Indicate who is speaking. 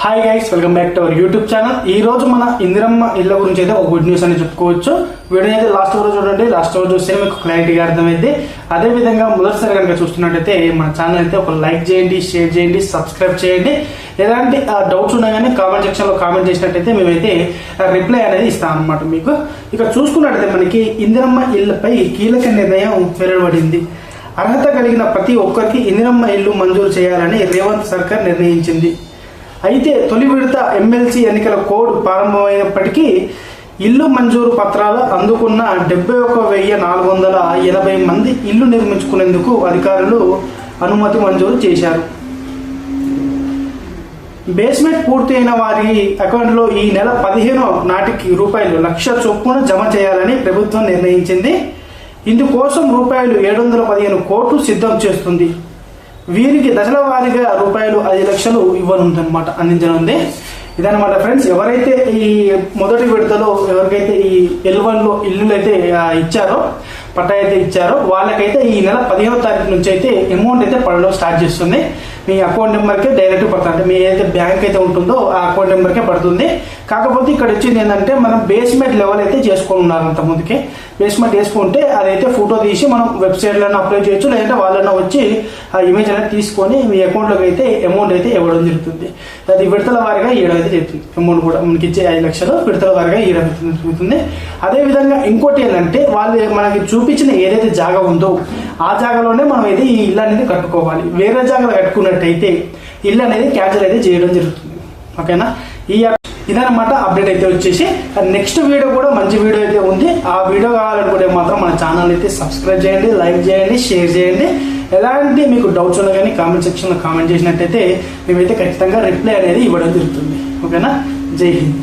Speaker 1: Hi guys, welcome back to our YouTube channel. ఈ రోజు మన ఇందిరమ్మ ఇళ్ళ గురించి అయితే ఒక గుడ్ న్యూస్ అని చెప్పుకోవచ్చు. వీడియో అయితే లాస్ట్ వరకు చూడండి. లాస్ట్ వరకు చూస్తే మీకు క్లారిటీగా అర్థమైంది. అదే విధంగా మొదటిసారి కనుక చూస్తున్నట్టయితే మన ఛానల్ అయితే ఒక లైక్ చేయండి, షేర్ చేయండి, సబ్స్క్రైబ్ చేయండి. ఎలాంటి డౌట్స్ ఉన్నా కానీ కామెంట్ సెక్షన్ లో కామెంట్ చేసినట్టయితే మేమైతే రిప్లై అనేది ఇస్తాం అన్నమాట మీకు. ఇక చూసుకున్నట్టయితే మనకి ఇందిరమ్మ ఇళ్లపై కీలక నిర్ణయం వెలువడింది. అర్హత కలిగిన ప్రతి ఒక్కరికి ఇందిరమ్మ ఇల్లు మంజూరు చేయాలని రేవంత్ సర్కార్ నిర్ణయించింది. అయితే తొలి విడత ఎమ్మెల్సీ ఎన్నికల కోడ్ ప్రారంభమైనప్పటికీ ఇల్లు మంజూరు పత్రాలు అందుకున్న 71,480 మంది ఇల్లు నిర్మించుకునేందుకు అధికారులు అనుమతి మంజూరు చేశారు. బేస్మెంట్ పూర్తయిన వారి అకౌంట్లో ఈ నెల 15 నాటికి ₹1,00,000 చొప్పున జమ చేయాలని ప్రభుత్వం నిర్ణయించింది. ఇందుకోసం ₹715 కోట్లు సిద్ధం చేస్తుంది. వీరికి దశల వారీగా ₹5,00,000 ఇవ్వనుందన్నమాట, అందించనుంది. ఇదన్నమాట ఫ్రెండ్స్. ఎవరైతే ఈ మొదటి విడతలో ఎవరికైతే ఈ L1లో ఇల్లులు అయితే ఇచ్చారో, పట్టా అయితే ఇచ్చారో వాళ్ళకైతే ఈ నెల 15వ తారీఖు నుంచి అయితే అమౌంట్ అయితే పడడం స్టార్ట్ చేస్తుంది. మీ అకౌంట్ నెంబర్కే డైరెక్ట్ పడుతుంది. అంటే మీ ఏదైతే బ్యాంక్ అయితే ఉంటుందో ఆ అకౌంట్ నెంబర్కే పడుతుంది. కాకపోతే ఇక్కడ వచ్చింది ఏంటంటే మనం బేస్మెంట్ లెవెల్ అయితే చేసుకొని ఉన్నారు. అంత ముందుకే బేస్మెంట్ వేసుకుంటే అదైతే ఫోటో తీసి మనం వెబ్సైట్లోనే అప్లై చేయొచ్చు, లేదంటే వాళ్ళన్నా వచ్చి ఆ ఇమేజ్ అనేది తీసుకొని మీ అకౌంట్లోకి అయితే అమౌంట్ అయితే ఇవ్వడం జరుగుతుంది. అది విడతల వారిగా ఇవ్వడం అయితే జరుగుతుంది. అమౌంట్ కూడా మనకి ఇచ్చే 5,00,000 విడతల వారిగా ఇవ్వడం జరుగుతుంది. అదేవిధంగా ఇంకోటి ఏంటంటే వాళ్ళు మనకి చూపించిన ఏదైతే జాగా ఉందో ఆ జాగాలోనే మనం అయితే ఈ ఇల్లు అనేది కట్టుకోవాలి. వేరే జాగాలో కట్టుకున్నట్టయితే ఇల్లు అనేది క్యాన్సిల్ అయితే చేయడం జరుగుతుంది. ఓకేనా? ఇదన్నమాట అప్డేట్ అయితే వచ్చేసి. నెక్స్ట్ వీడియో కూడా మంచి వీడియో అయితే ఉంది. ఆ వీడియో కావాలనుకుంటే మాత్రం మన ఛానల్ అయితే సబ్స్క్రైబ్ చేయండి, లైక్ చేయండి, షేర్ చేయండి. ఎలాంటి మీకు డౌట్స్ ఉన్నా కానీ కామెంట్ సెక్షన్లో కామెంట్ చేసినట్టయితే మేమైతే ఖచ్చితంగా రిప్లై అనేది ఇవ్వడం జరుగుతుంది. ఓకేనా? జై హింద్.